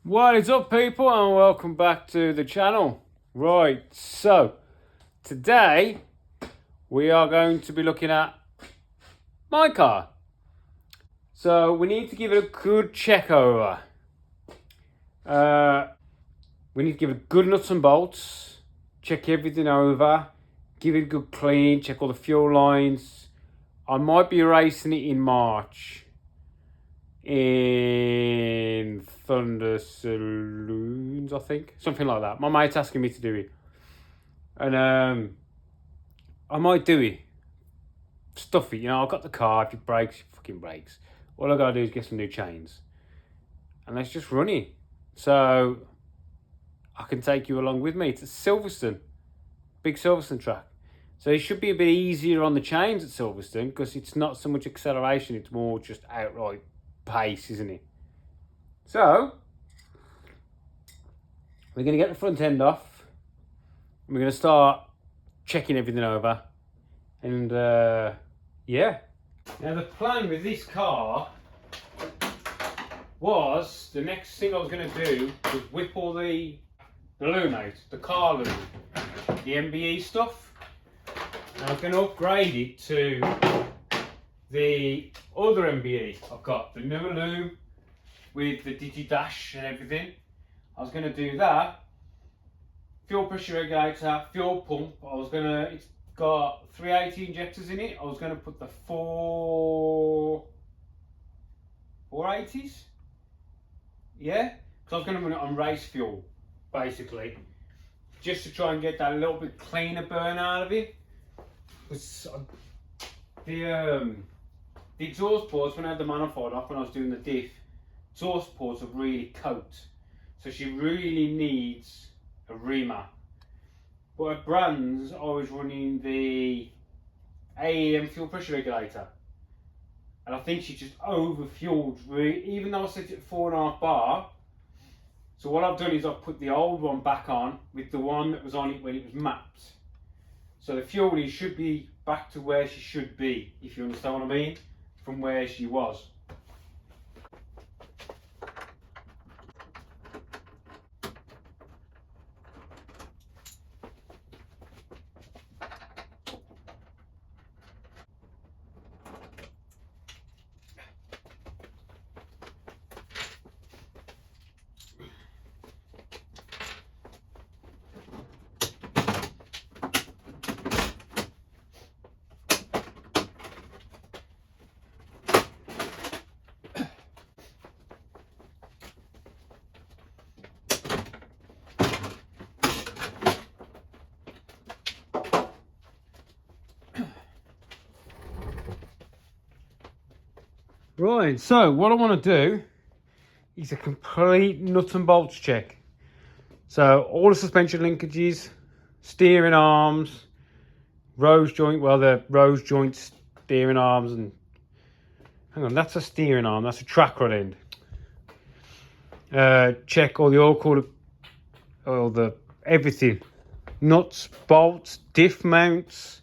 What is up, people, and welcome back to the channel. Right, so today we are going to be looking at my car. So we need to give it a good check over. We need to give it good nuts and bolts, check everything over, give it a good clean, check all the fuel lines. I might be racing it in March in Thunder Saloons, I think, something like that. My mate's asking me to do it, and I might do it. Stuff it, I've got the car. If it breaks, it fucking breaks. All I gotta do is get some new chains, and let's just run it. So I can take you along with me to Silverstone, big Silverstone track. So it should be a bit easier on the chains at Silverstone because it's not so much acceleration; it's more just outright pace, isn't it? So we're going to get the front end off. We're going to start checking everything over. And yeah. Now the plan with this car was, the next thing I was going to do was whip all the loom out, the car loom, the MBE stuff. And I was going to upgrade it to the other MBE I've got, the newer loom with the Digi-Dash and everything. I was going to do that. Fuel pressure regulator, fuel pump. It's got 380 injectors in it. I was going to put the 480s. Yeah, because I was going to run it on race fuel, basically, just to try and get that a little bit cleaner burn out of it. The exhaust ports, when I had the manifold off, when I was doing the diff, exhaust ports are really coat, so she really needs a remap. But at Brands, I was running the AEM fuel pressure regulator, and I think she just over fueled, even though I set it at 4.5 bar. So what I've done is I've put the old one back on with the one that was on it when it was mapped. So the fueling should be back to where she should be, if you understand what I mean, from where she was. Right, so what I want to do is a complete nuts and bolts check. So all the suspension linkages, steering arms, rose joint, the rose joint steering arms, and hang on, that's a steering arm, that's a track rod end. Check all the oil cooler, all the everything, nuts, bolts, diff mounts,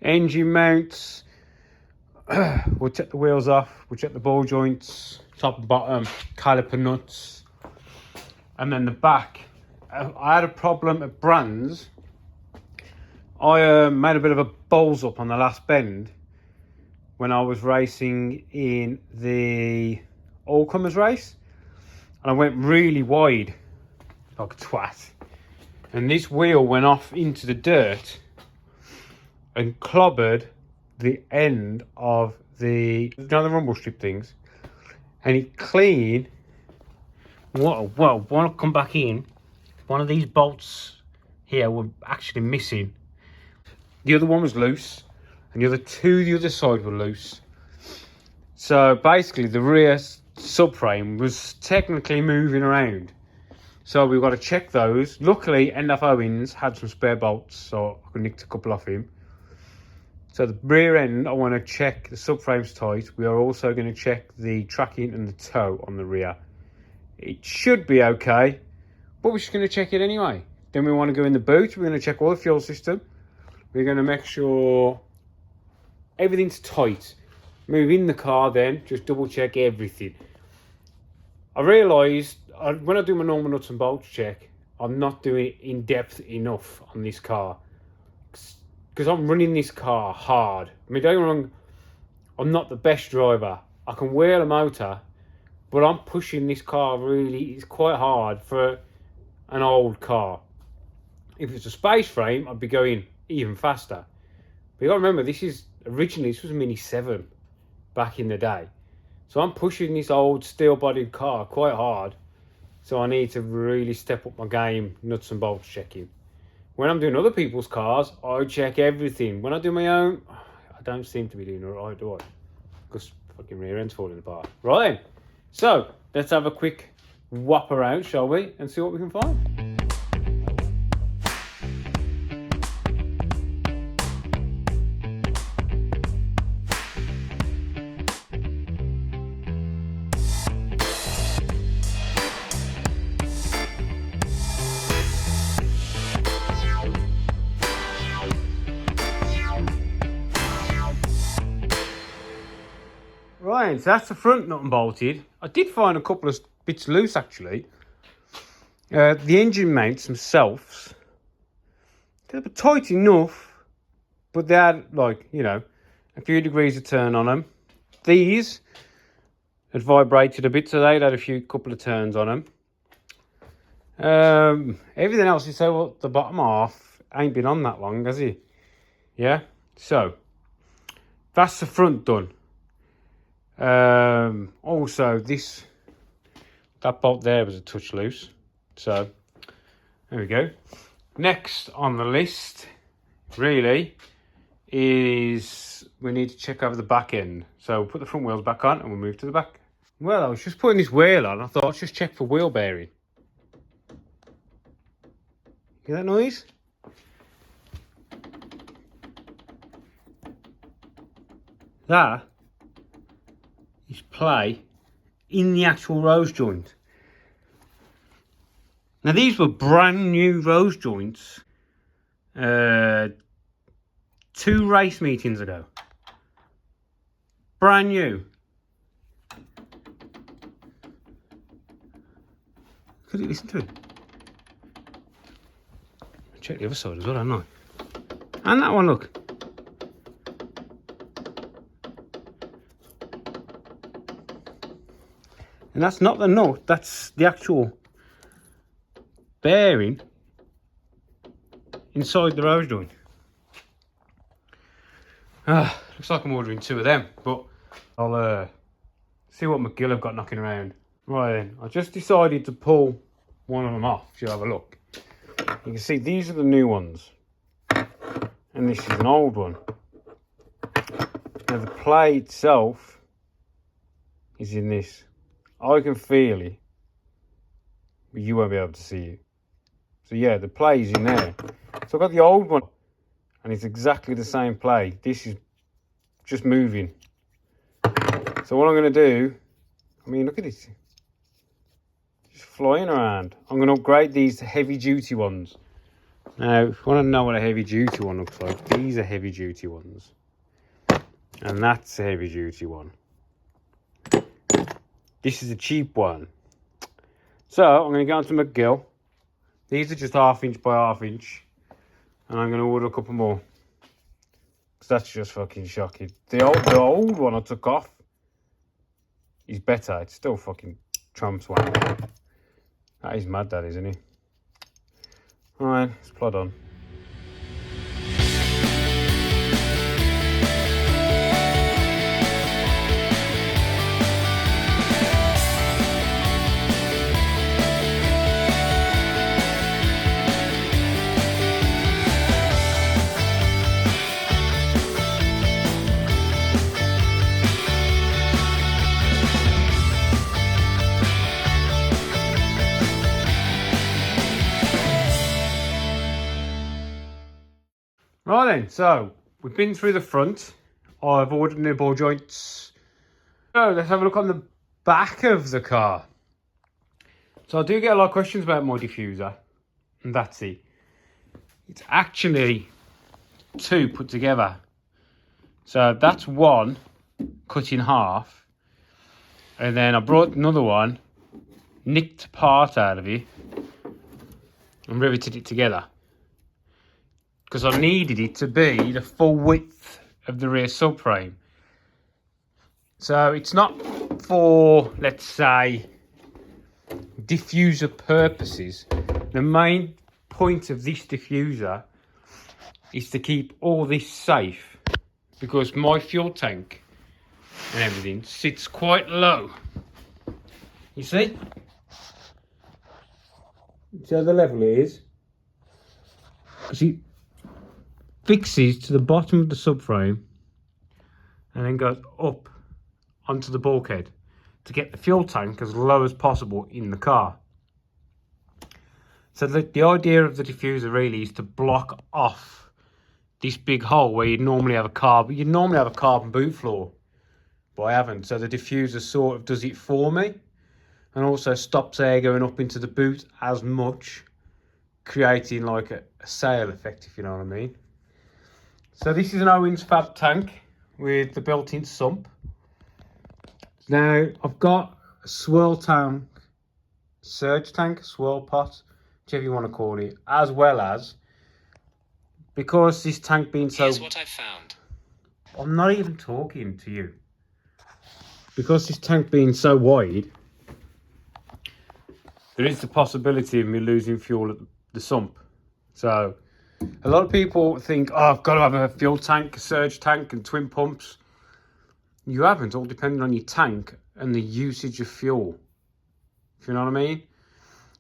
engine mounts. We'll check the wheels off, we'll check the ball joints, top and bottom, caliper nuts, and then the back. I had a problem at Brands. I made a bit of a balls up on the last bend when I was racing in the all-comers race, and I went really wide like a twat, and this wheel went off into the dirt and clobbered the end of the rumble strip things, and it clean. Well, when I come back in, one of these bolts here were actually missing. The other one was loose, and the other side were loose. So basically the rear subframe was technically moving around. So we've got to check those. Luckily, NF Owens had some spare bolts, so I could nick a couple off him. So the rear end, I want to check the subframe's tight. We are also going to check the tracking and the toe on the rear. It should be okay, but we're just going to check it anyway. Then we want to go in the boot. We're going to check all the fuel system. We're going to make sure everything's tight. Move in the car then, just double check everything. I realised when I do my normal nuts and bolts check, I'm not doing it in depth enough on this car. Because I'm running this car hard. I mean, don't get me wrong, I'm not the best driver. I can wheel a motor, but I'm pushing this car really, it's quite hard for an old car. If it's a space frame, I'd be going even faster. But you got to remember, this was a Mini 7 back in the day. So I'm pushing this old steel-bodied car quite hard. So I need to really step up my game, nuts and bolts checking. When I'm doing other people's cars, I check everything. When I do my own, I don't seem to be doing it right, do I? Because fucking rear end's falling apart. Right then. So let's have a quick whop around, shall we? And see what we can find. Right, so that's the front nut and bolted. I did find a couple of bits loose actually. The engine mounts themselves, they were tight enough, but they had, like, you know, a few degrees of turn on them. These had vibrated a bit, so they'd had a couple of turns on them. Everything else, you say, well, the bottom half ain't been on that long, has it? Yeah, so that's the front done. Also, that bolt there was a touch loose, so there we go. Next on the list really is we need to check over the back end. So we'll put the front wheels back on and we'll move to the back. Well, I was just putting this wheel on. I thought I'd just check for wheel bearing. Hear that noise? That is play in the actual rose joint. Now these were brand new rose joints 2 race meetings ago. Brand new. Could you listen to it? Check the other side as well, haven't I? And that one, look. And that's not the nut, that's the actual bearing inside the rose joint. Looks like I'm ordering 2 of them, but I'll see what McGill have got knocking around. Right then, I just decided to pull one of them off, if you have a look. You can see these are the new ones, and this is an old one. Now the play itself is in this. I can feel it, but you won't be able to see it. So yeah, the play's in there. So I've got the old one, and it's exactly the same play. This is just moving. So what I'm going to do, I mean, look at it. Just flying around. I'm going to upgrade these to heavy duty ones. Now, if you want to know what a heavy duty one looks like, these are heavy duty ones. And that's a heavy duty one. This is a cheap one. So I'm going to go on to McGill. These are just 1/2 inch by 1/2 inch. And I'm going to order a couple more. Because that's just fucking shocking. The old one I took off is better. It's still fucking trumps one. That is mad, that, isn't it? Alright, let's plod on. Right then, so we've been through the front. I've ordered new ball joints. So let's have a look on the back of the car. So I do get a lot of questions about my diffuser, and that's it. It's actually 2 put together. So that's 1 cut in half, and then I brought another one nicked part out of it and riveted it together. Because I needed it to be the full width of the rear subframe. So it's not for, let's say, diffuser purposes. The main point of this diffuser is to keep all this safe, because my fuel tank and everything sits quite low. You see? So the level is, it fixes to the bottom of the subframe and then goes up onto the bulkhead to get the fuel tank as low as possible in the car. So the idea of the diffuser really is to block off this big hole where you'd normally have a carbon boot floor, but I haven't. So the diffuser sort of does it for me, and also stops air going up into the boot as much, creating like a sail effect, if you know what I mean. So this is an Owens Fab tank with the built-in sump. Now I've got a swirl tank, surge tank, swirl pot, whichever you want to call it, as well as, because this tank being so... Here's what I found. I'm not even talking to you. Because this tank being so wide, there is the possibility of me losing fuel at the sump. So a lot of people think, oh, I've got to have a fuel tank, a surge tank and twin pumps. You haven't, all depending on your tank and the usage of fuel. If you know what I mean?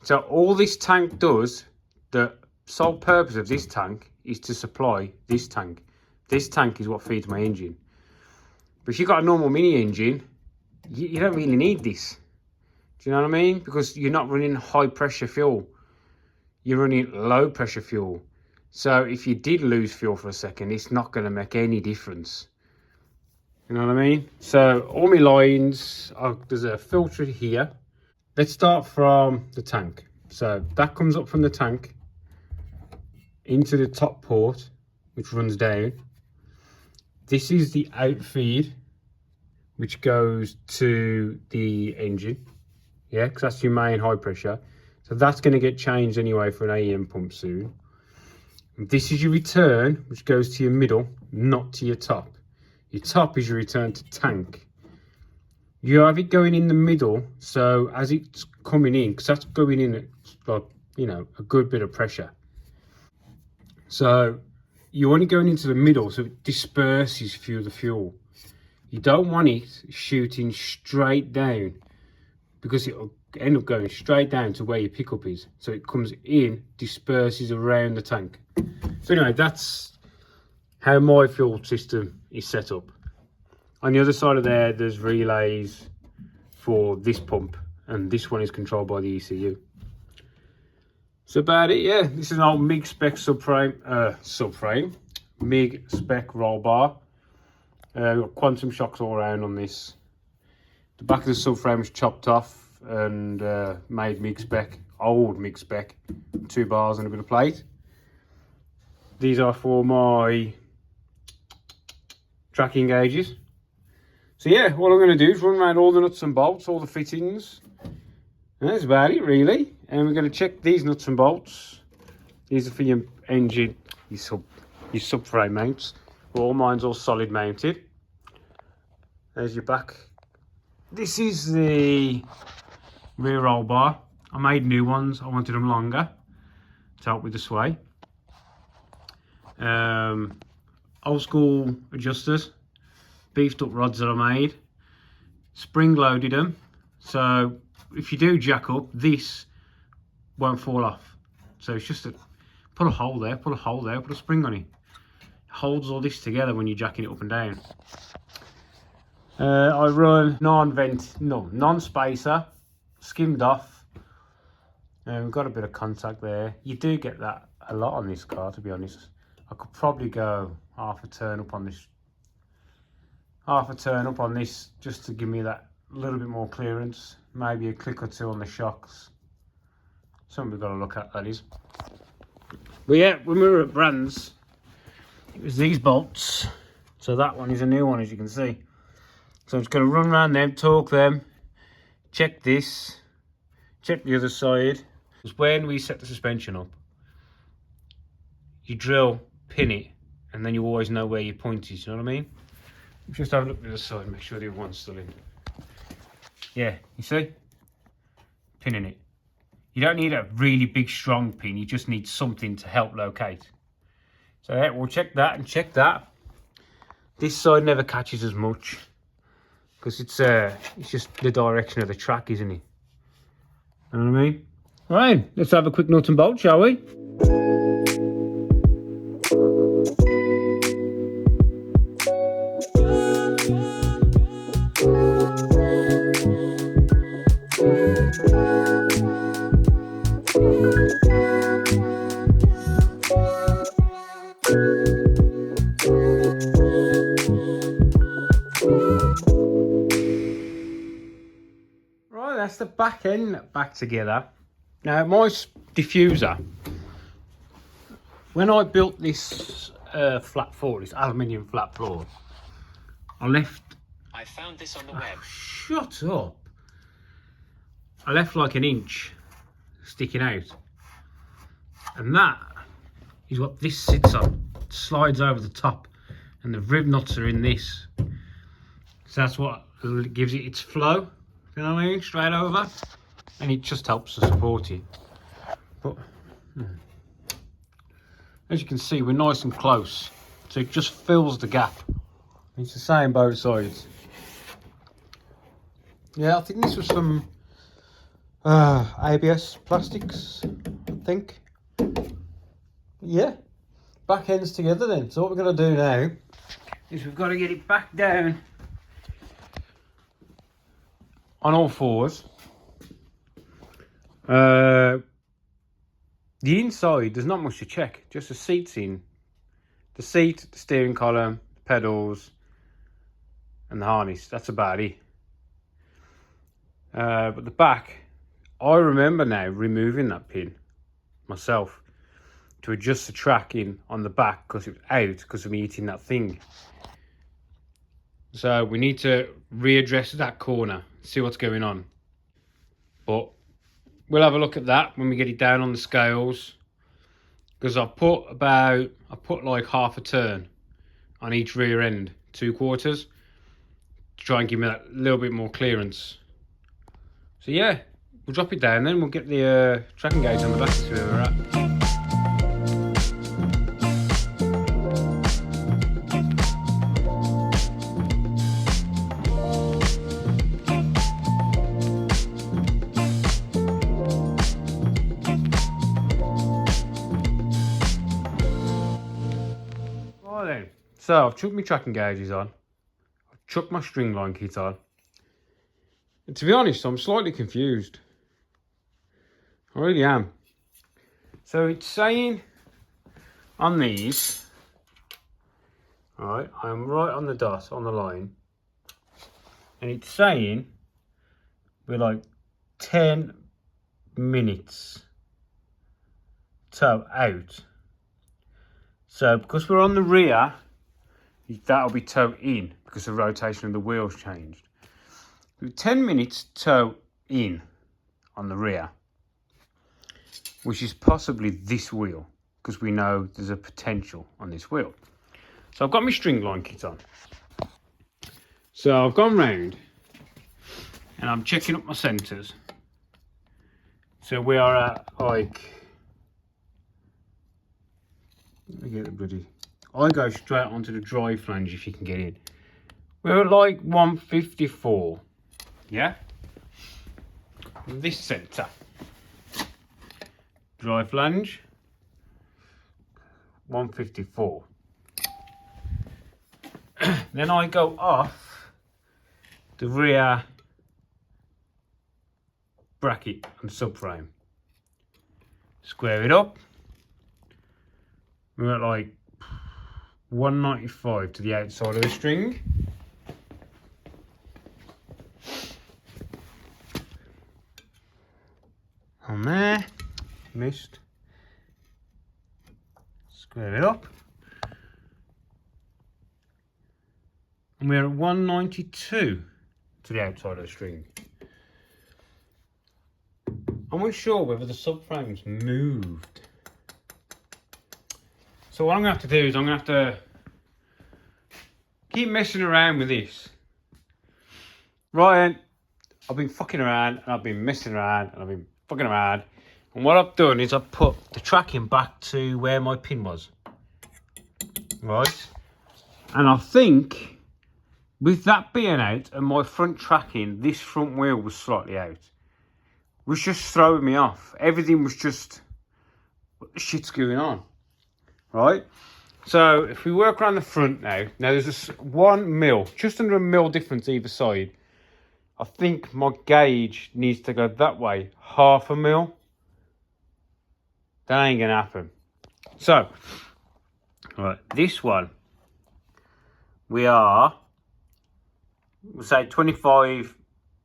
So all this tank does, the sole purpose of this tank is to supply this tank. This tank is what feeds my engine. But if you've got a normal mini engine, you don't really need this. Do you know what I mean? Because you're not running high pressure fuel. You're running low pressure fuel. So if you did lose fuel for a second, it's not going to make any difference. You know what I mean? So all my lines, there's a filter here. Let's start from the tank. So that comes up from the tank into the top port, which runs down. This is the outfeed, which goes to the engine. Yeah, because that's your main high pressure. So that's going to get changed anyway for an AEM pump soon. And this is your return, which goes to your middle, not to your top. Your top is your return to tank. You have it going in the middle, so as it's coming in, because that's going in at, like, you know, a good bit of pressure. So you want it going into the middle so it disperses through the fuel. You don't want it shooting straight down, because it'll end up going straight down to where your pickup is. So it comes in, disperses around the tank. So anyway, that's how my fuel system is set up. On the other side of there, there's relays for this pump, and this one is controlled by the ECU. So about it, yeah. This is an old MIG spec subframe, MIG spec roll bar. We've got quantum shocks all around on this. The back of the subframe was chopped off and made MIG spec, old MIG spec, 2 bars and a bit of plate. These are for my tracking gauges. So yeah, what I'm going to do is run around all the nuts and bolts, all the fittings. And that's about it really. And we're going to check these nuts and bolts. These are for your engine, your subframe mounts. All mine's all solid mounted. There's your back. This is the rear roll bar. I made new ones. I wanted them longer to help with the sway. Old school adjusters, beefed up rods that I made, spring loaded them, so if you do jack up, this won't fall off. So it's just put a hole there, put a spring on it. It holds all this together when you're jacking it up and down. I run non-spacer, skimmed off. We've got a bit of contact there. You do get that a lot on this car, to be honest. I could probably go half a turn up on this, just to give me that little bit more clearance. Maybe a click or two on the shocks. Something we've got to look at, that is. But yeah, when we were at Brands, it was these bolts. So that one is a new one, as you can see. So I'm just going to run around them, torque them, check this. check the other side. Because when we set the suspension up, you drill, pin it, and then you always know where your point is, you know what I mean? Just have a look at the other side, make sure the other one's still in. Yeah, you see? Pinning it. You don't need a really big strong pin, you just need something to help locate. So yeah, we'll check that and check that. This side never catches as much because it's just the direction of the track, isn't it? You know what I mean? Right, let's have a quick nut and bolt, shall we? Right, that's the back end back together. Now, my diffuser, when I built this flat floor, this aluminium flat floor, I found this on the web. Shut up. I left like an inch sticking out. And that is what this sits on. It slides over the top. And the rib nuts are in this. So that's what gives it its flow. You know what I mean? Straight over. And it just helps to support it. But as you can see, we're nice and close. So it just fills the gap. It's the same both sides. Yeah, I think this was some ABS plastics, I think. Yeah, back ends together then. So what we're going to do now is we've got to get it back down on all fours. The inside, there's not much to check, just the seats in. The seat, the steering column, the pedals, and the harness. That's about it. But the back, I remember now removing that pin myself to adjust the tracking on the back because it was out because of me eating that thing. So we need to readdress that corner, see what's going on. But we'll have a look at that when we get it down on the scales, because I put like half a turn on each rear end, 2/4, to try and give me that little bit more clearance. So yeah, we'll drop it down then, we'll get the tracking gauge on the back to see where we're at. So I've chucked my tracking gauges on, I've chucked my string line kit on, and to be honest, I'm slightly confused. I really am. So it's saying on these, alright, I'm right on the dot, on the line, and it's saying we're like 10 minutes toe out. So because we're on the rear, that'll be toe in because the rotation of the wheels changed. 10 minutes toe in on the rear, which is possibly this wheel, because we know there's a potential on this wheel. So I've got my string line kit on. So I've gone round and I'm checking up my centres. So we are at like, let me get the bloody, I go straight onto the drive flange if you can get in. We're at like 154, yeah? This centre. Drive flange, 154. Then I go off the rear bracket and subframe. Square it up. We're at like 195 to the outside of the string. On there, missed. Square it up. And we're at 192 to the outside of the string. I'm unsure whether the subframe's moved. So what I'm going to have to do is I'm going to have to keep messing around with this. Ryan, I've been fucking around and I've been messing around and I've been fucking around. And what I've done is I've put the tracking back to where my pin was. Right? And I think with that being out and my front tracking, this front wheel was slightly out. Was just throwing me off. Everything was just, what the shit's going on? Right? So if we work around the front now there's just 1 mil, just under a mil difference either side. I think my gauge needs to go that way, 1/2 mil. That ain't gonna happen. So, right, this one, we'll say 25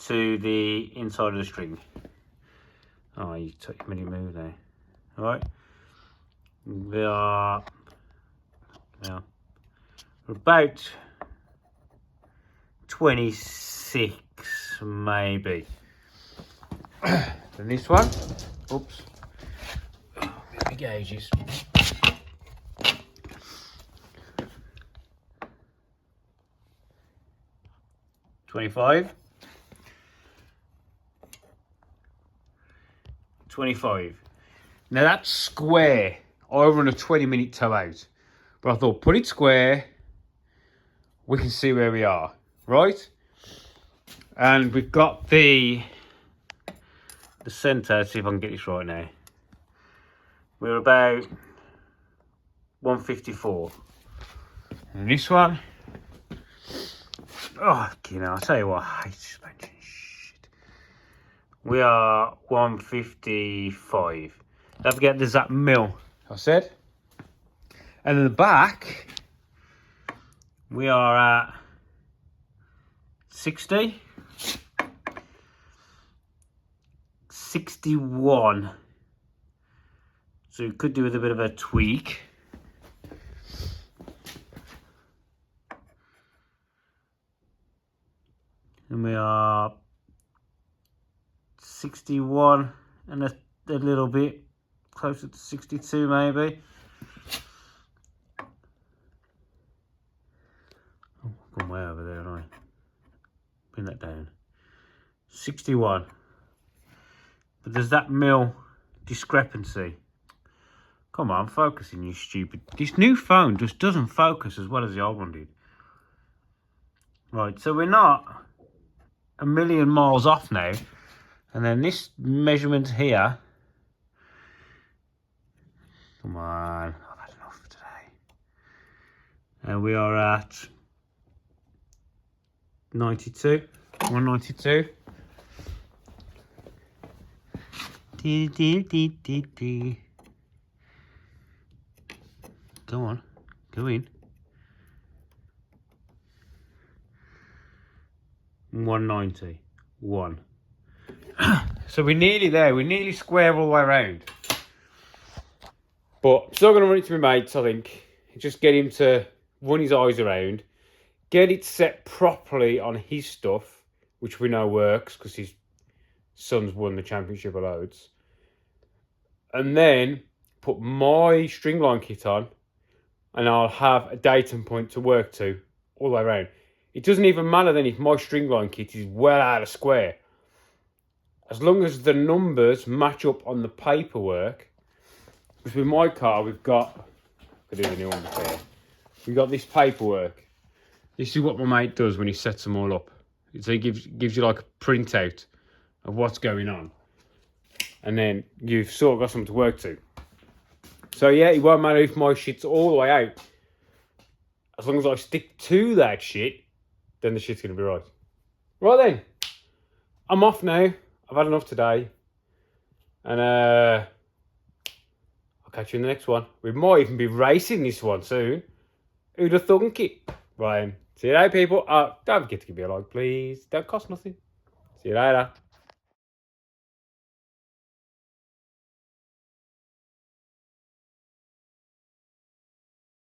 to the inside of the string. Oh, you took your mini move there. All right, we are now we're about 26 maybe. Then this one, oops, the gauges. 25. 25. Now that's square. I run a 20-minute tow out. But I thought, put it square. We can see where we are. Right? And we've got the centre. Let's see if I can get this right now. We're about 154. And this one. Oh, you know, I'll tell you what, I hate suspension shit. We are 155. Don't forget there's that mil I said. And in the back, we are at 60. 61. So we could do with a bit of a tweak. And we are 61 and a little bit closer to 62 maybe. Oh, I've gone way over there, haven't I? Bring that down. 61. But there's that mil discrepancy. Come on, focusing, you stupid. This new phone just doesn't focus as well as the old one did. Right, so we're not a million miles off now. And then this measurement here. Come on, I've had enough for today. And we are at 92, 192. Go on, go in. 190, 1. So we're nearly there, we're nearly square all the way around. But still going to run it to my mates, I think. Just get him to run his eyes around. Get it set properly on his stuff, which we know works because his son's won the championship of loads. And then put my stringline kit on and I'll have a datum point to work to all the way around. It doesn't even matter then if my stringline kit is well out of square. As long as the numbers match up on the paperwork. Because with my car, we've got, I could do the new one there. We've got this paperwork. This is what my mate does when he sets them all up. So he gives you like a printout of what's going on. And then you've sort of got something to work to. So yeah, it won't matter if my shit's all the way out. As long as I stick to that shit, then the shit's going to be right. Right then. I'm off now. I've had enough today. And I'll catch you in the next one. We might even be racing this one soon. Who'd have thunk it? Right. See you later, people. Don't forget to give me a like, please. Don't cost nothing. See you later.